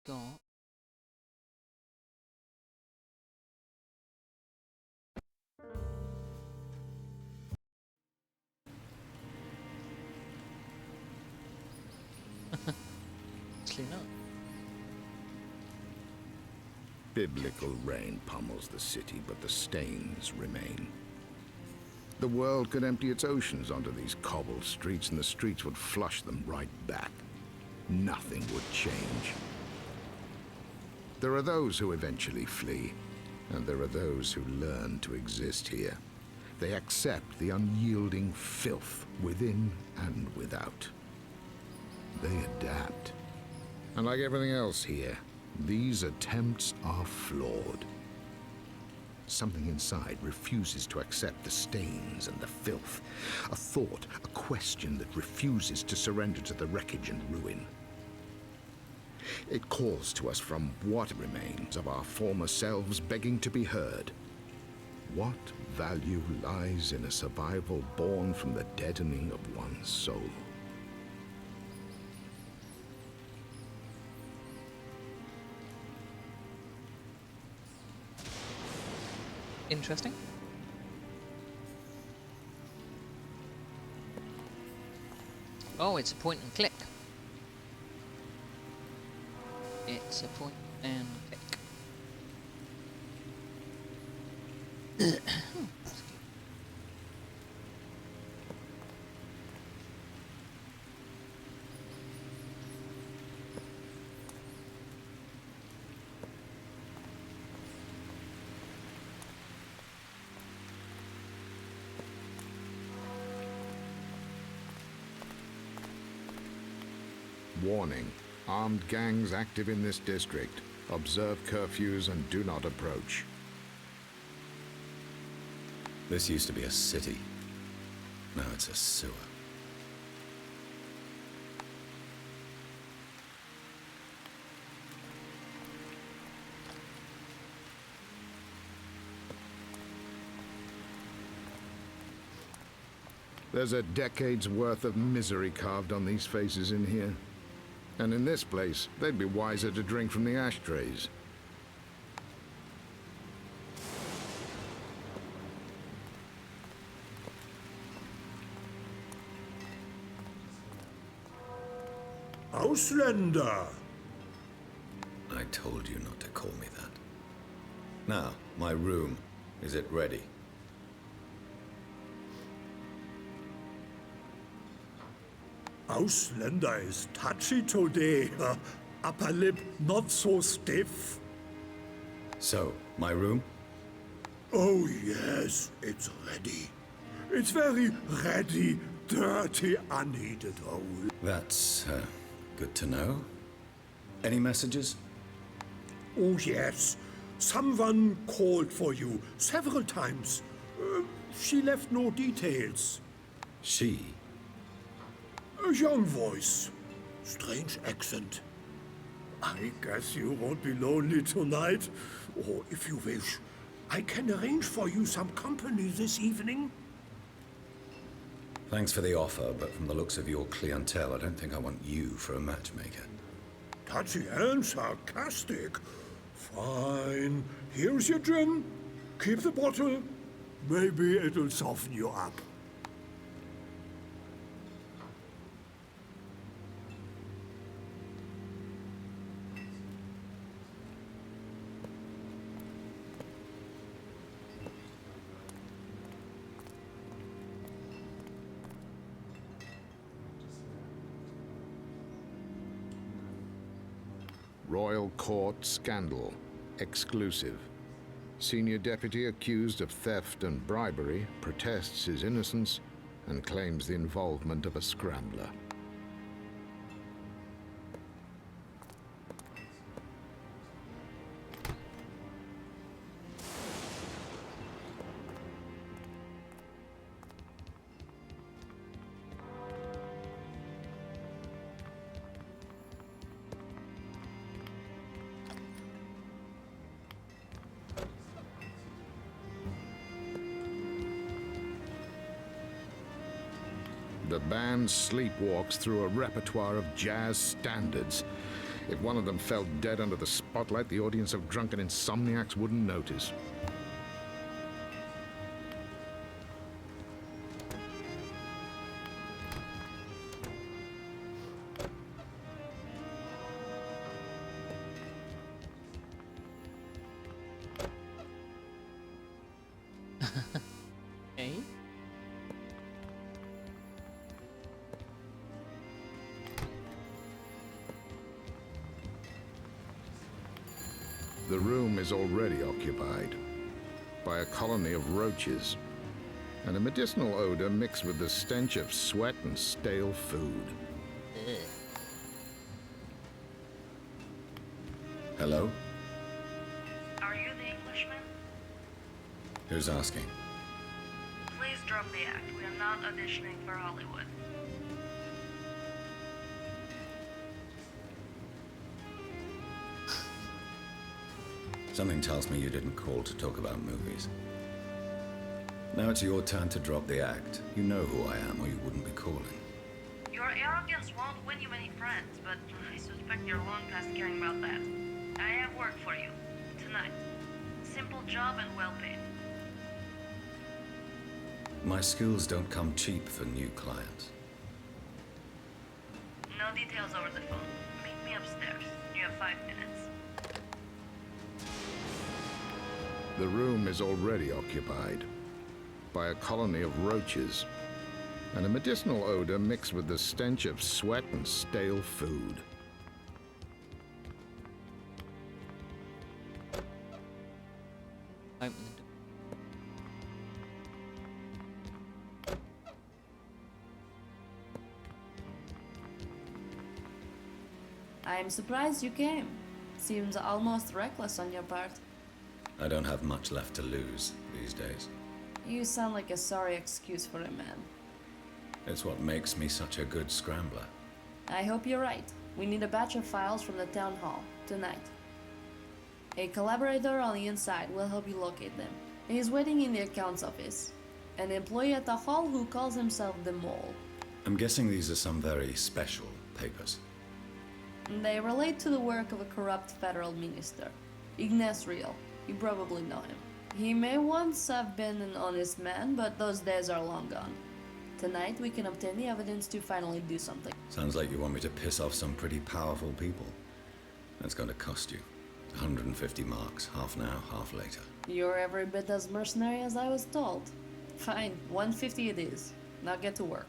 got... Actually not. Biblical rain pummels the city, but the stains remain. The world could empty its oceans onto these cobbled streets, and the streets would flush them right back. Nothing would change. There are those who eventually flee, and there are those who learn to exist here. They accept the unyielding filth within and without. They adapt. And like everything else here, these attempts are flawed. Something inside refuses to accept the stains and the filth. A thought, a question that refuses to surrender to the wreckage and ruin. It calls to us from what remains of our former selves, begging to be heard. What value lies in a survival born from the deadening of one's soul? Interesting. Oh, it's a point and click. It's a point and click. Warning. Armed gangs active in this district. Observe curfews and do not approach. This used to be a city. Now it's a sewer. There's a decade's worth of misery carved on these faces in here. And in this place, they'd be wiser to drink from the ashtrays. Ausländer! I told you not to call me that. Now, my room. Is it ready? Ausländer is touchy today. Upper lip not so stiff. So, my room? Oh yes, it's ready. It's very ready, dirty, unheated hole. That's, good to know. Any messages? Oh yes, someone called for you several times. She left no details. She? A young voice. Strange accent. I guess you won't be lonely tonight. Or if you wish, I can arrange for you some company this evening. Thanks for the offer, but from the looks of your clientele, I don't think I want you for a matchmaker. Touchy and sarcastic. Fine. Here's your gin. Keep the bottle. Maybe it'll soften you up. Royal Court scandal. Exclusive. Senior deputy accused of theft and bribery protests his innocence and claims the involvement of a scrambler. The band sleepwalks through a repertoire of jazz standards. If one of them fell dead under the spotlight, the audience of drunken insomniacs wouldn't notice. Okay. The room is already occupied by a colony of roaches and a medicinal odor mixed with the stench of sweat and stale food. Hello? Are you the Englishman? Who's asking? Please drop the act. We are not auditioning for Hollywood. Something tells me you didn't call to talk about movies. Now it's your turn to drop the act. You know who I am, or you wouldn't be calling. Your arrogance won't win you many friends, but I suspect you're long past caring about that. I have work for you. Tonight. Simple job and well paid. My skills don't come cheap for new clients. No details over the phone. Meet me upstairs. You have 5 minutes. The room is already occupied by a colony of roaches and a medicinal odor mixed with the stench of sweat and stale food. Open the door. I'm surprised you came. Seems almost reckless on your part. I don't have much left to lose these days. You sound like a sorry excuse for a man. It's what makes me such a good scrambler. I hope you're right. We need a batch of files from the town hall, tonight. A collaborator on the inside will help you locate them. He's waiting in the accounts office. An employee at the hall who calls himself the Mole. I'm guessing these are some very special papers. They relate to the work of a corrupt federal minister, Ignace Real. You probably know him. He may once have been an honest man, but those days are long gone. Tonight we can obtain the evidence to finally do something. Sounds like you want me to piss off some pretty powerful people. That's going to cost you. 150 marks, half now, half later. You're every bit as mercenary as I was told. Fine, 150 it is. Now get to work.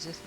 Is this?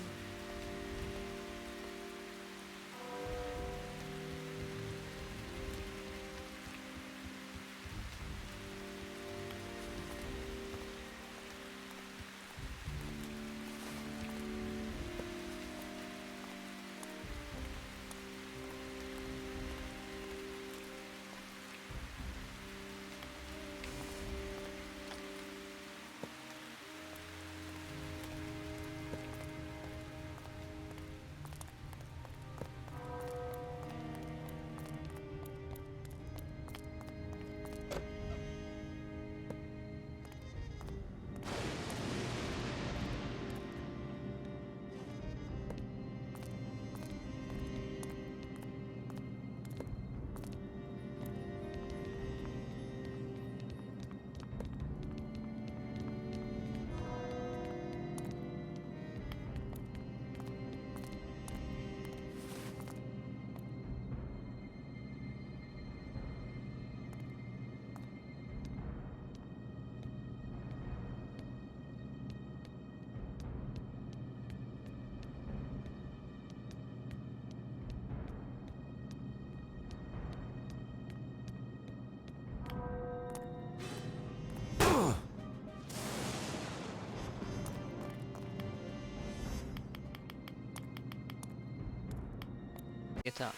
Get up.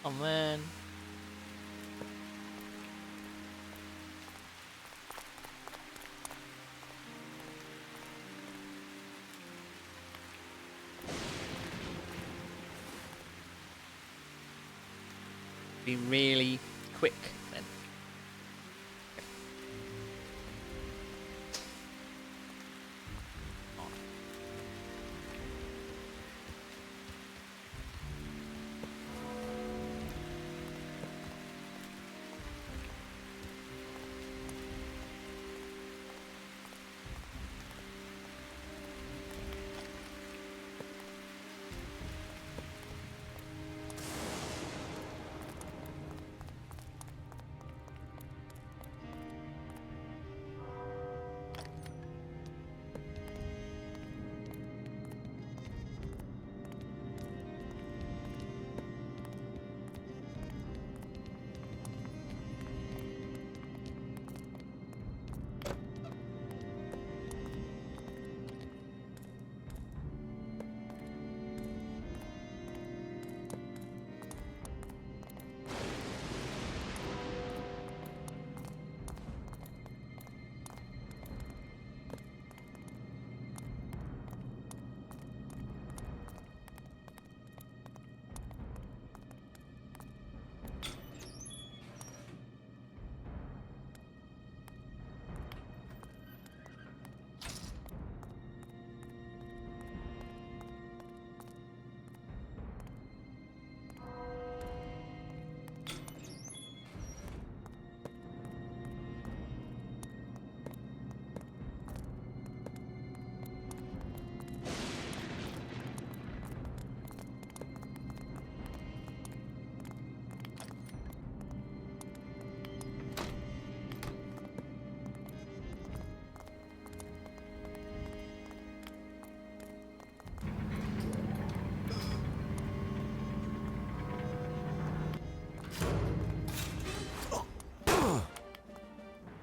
Oh man. Be really quick then.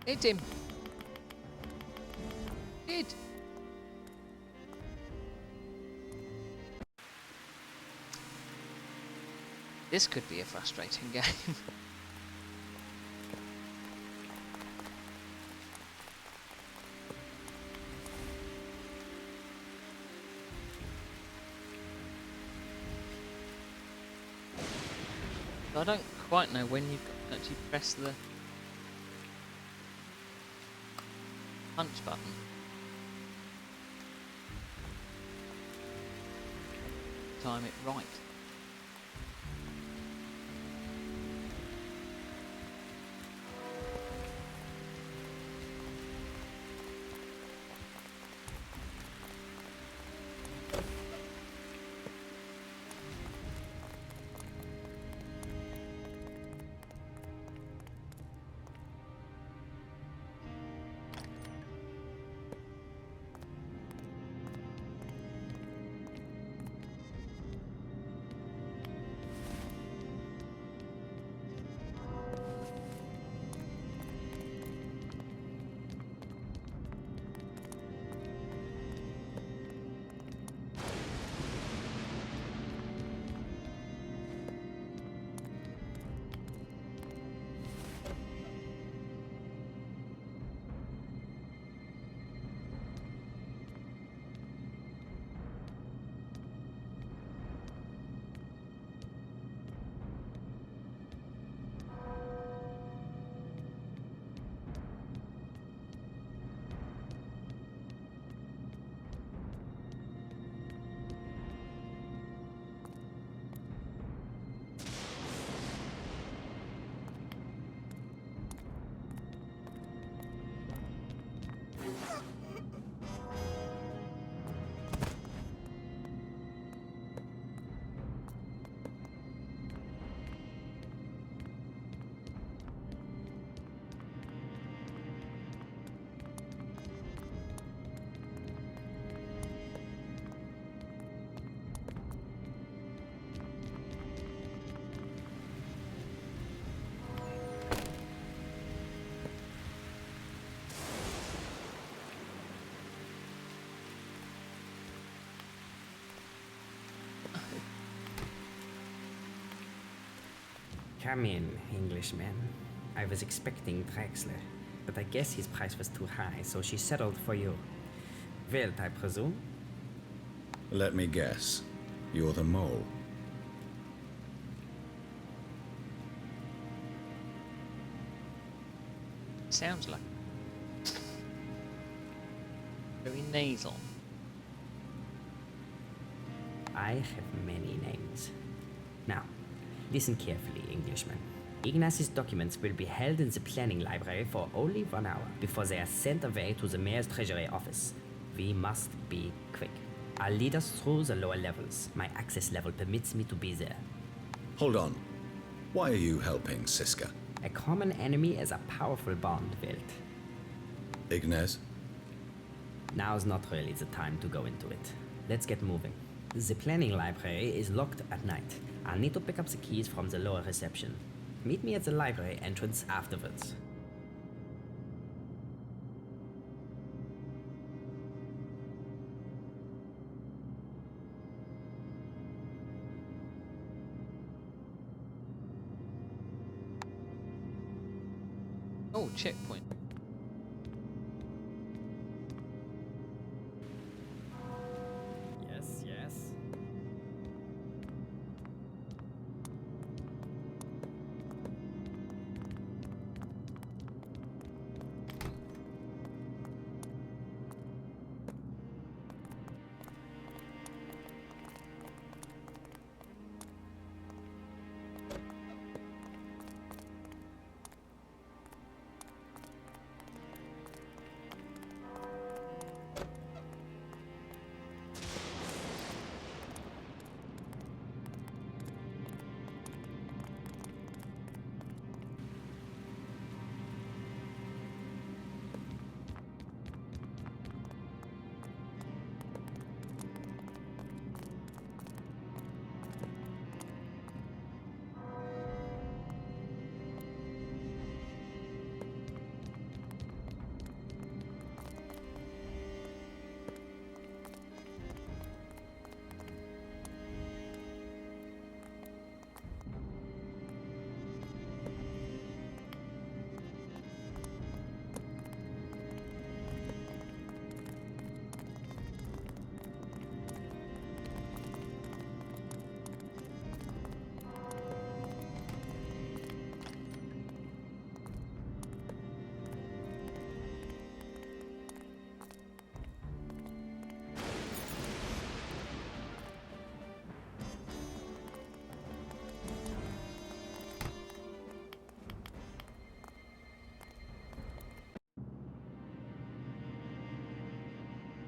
Hit him. Hit. This could be a frustrating game. I don't quite know when you actually press the punch button. Time it right. Come in, Englishman. I was expecting Drexler, but I guess his price was too high, so she settled for you. Wilt, I presume? Let me guess. You're the mole. Sounds like very nasal. I have many names. Now, listen carefully, Englishman. Ignaz's documents will be held in the planning library for only 1 hour before they are sent away to the mayor's treasury office. We must be quick. I'll lead us through the lower levels. My access level permits me to be there. Hold on. Why are you helping Siska? A common enemy is a powerful bond, Wilt. Ignaz? Now's not really the time to go into it. Let's get moving. The planning library is locked at night. I'll need to pick up the keys from the lower reception. Meet me at the library entrance afterwards. Oh, checkpoint. Yes, yes.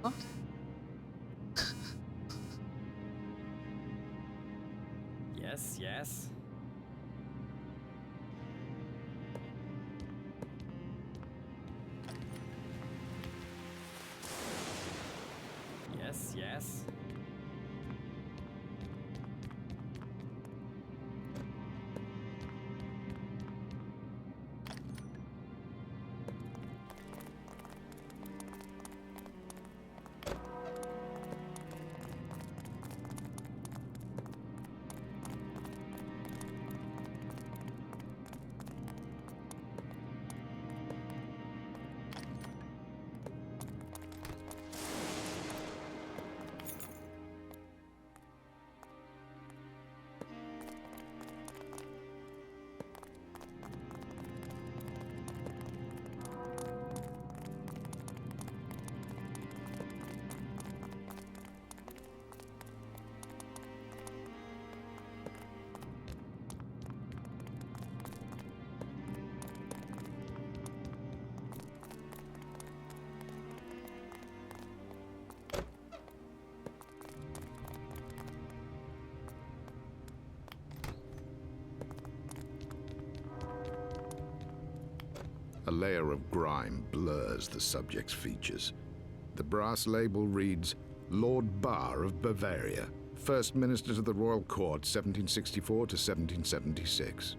What? Yes, yes. Yes, yes. A layer of grime blurs the subject's features. The brass label reads, Lord Bar of Bavaria, First Minister to the Royal Court, 1764 to 1776.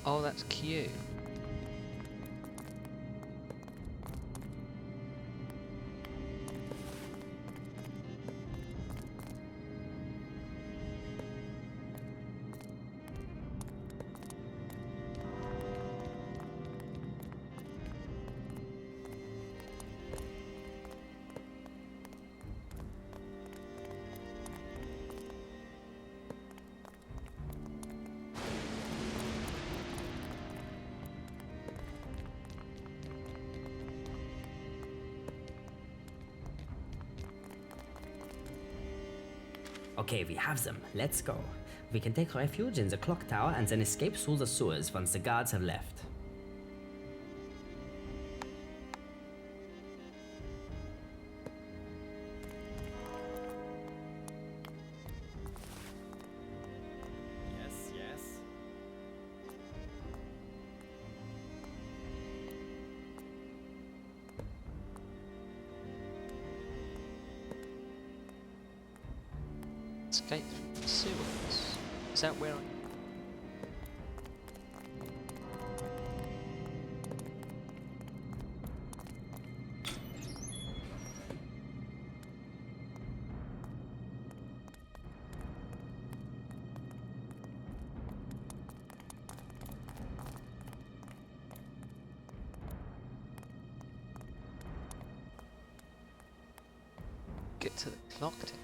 Oh, that's cute. Okay, we have them. Let's go. We can take refuge in the clock tower and then escape through the sewers once the guards have left. Yes, yes. Escape through the sewers. Is that where I... get to the clock tower?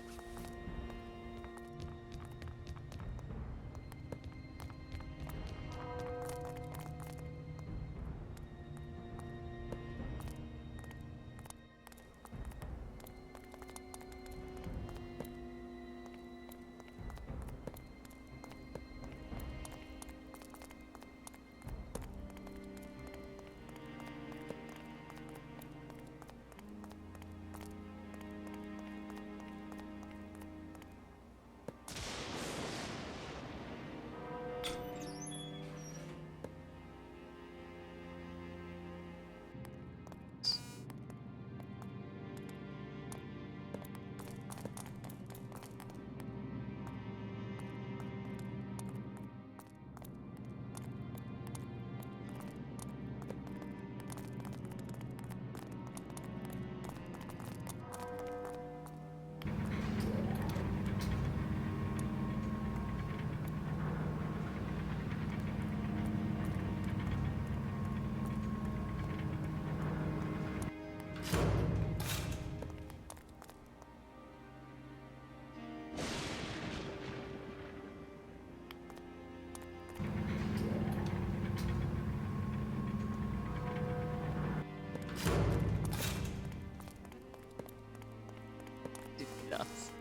Yes.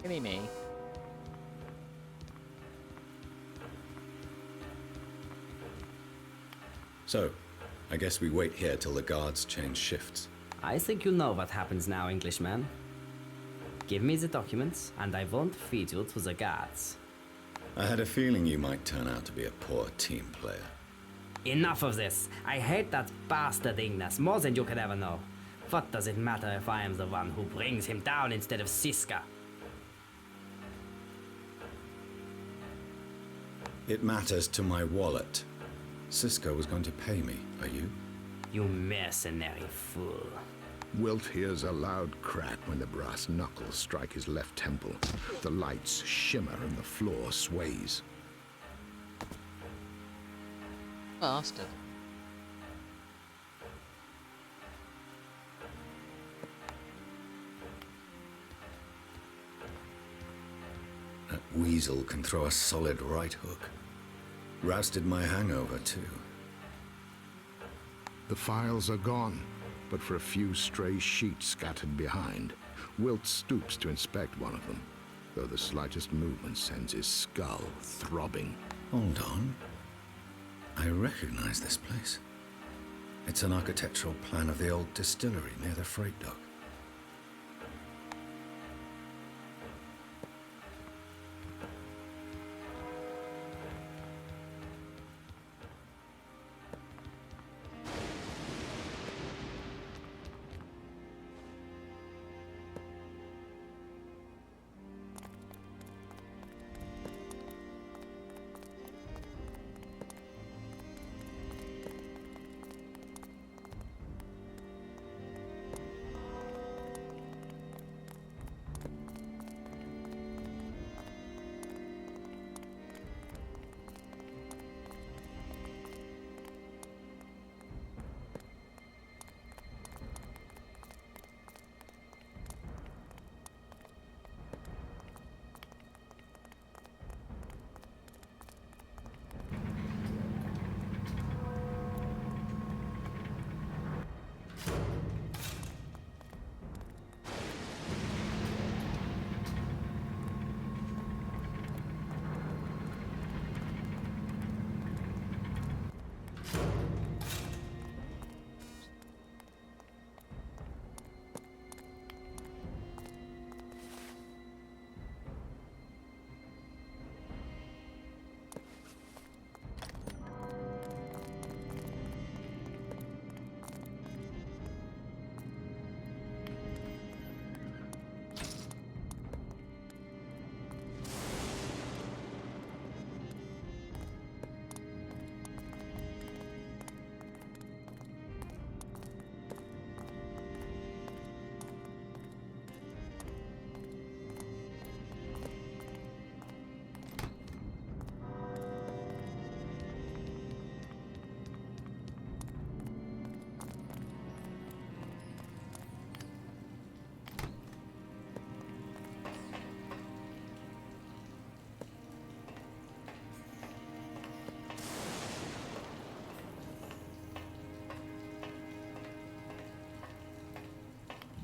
Gimme me. So, I guess we wait here till the guards change shifts. I think you know what happens now, Englishman. Give me the documents, and I won't feed you to the guards. I had a feeling you might turn out to be a poor team player. Enough of this! I hate that bastard Ignas more than you could ever know. What does it matter if I am the one who brings him down instead of Siska? It matters to my wallet. Cisco was going to pay me, are you? You mercenary fool. Wilt hears a loud crack when the brass knuckles strike his left temple. The lights shimmer and the floor sways. Bastard. That weasel can throw a solid right hook. Rousted my hangover, too. The files are gone, but for a few stray sheets scattered behind. Wilt stoops to inspect one of them, though the slightest movement sends his skull throbbing. Hold on. I recognize this place. It's an architectural plan of the old distillery near the freight dock.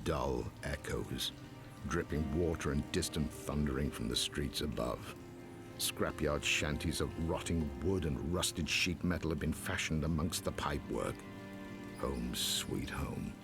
dull echoes, dripping water and distant thundering from the streets above. Scrapyard shanties of rotting wood and rusted sheet metal have been fashioned amongst the pipework. Home sweet home.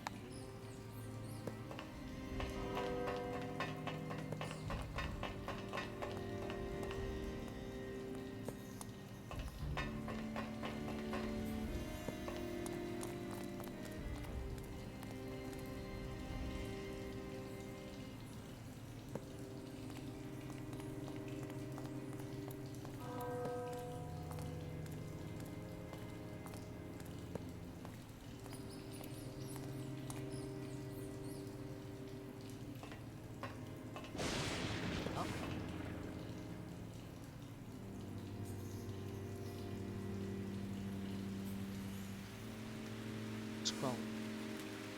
Scroll.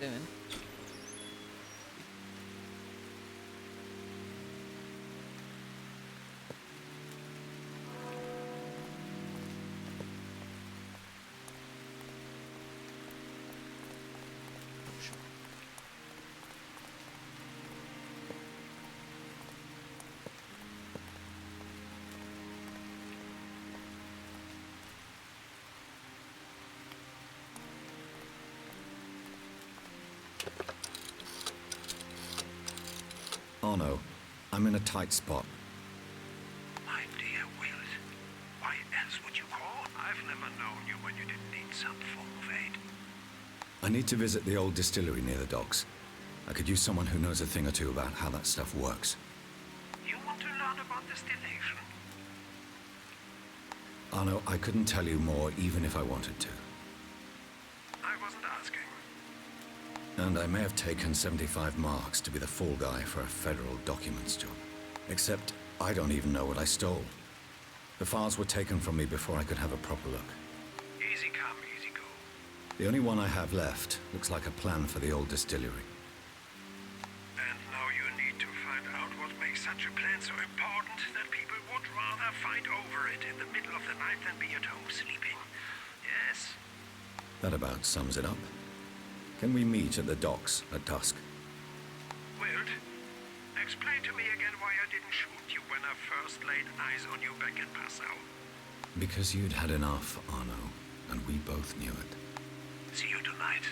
Doing. Oh no, I'm in a tight spot. My dear Wilt, why else would you call? I've never known you when you didn't need some form of aid. I need to visit the old distillery near the docks. I could use someone who knows a thing or two about how that stuff works. You want to learn about distillation? Arno, I couldn't tell you more even if I wanted to. I wasn't asking. And I may have taken 75 marks to be the fall guy for a federal documents job. Except, I don't even know what I stole. The files were taken from me before I could have a proper look. Easy come, easy go. The only one I have left looks like a plan for the old distillery. And now you need to find out what makes such a plan so important that people would rather fight over it in the middle of the night than be at home sleeping. Yes. That about sums it up. Can we meet at the docks at dusk? Wilt, explain to me again why I didn't shoot you when I first laid eyes on you back in Passau. Because you'd had enough, Arno, and we both knew it. See you tonight.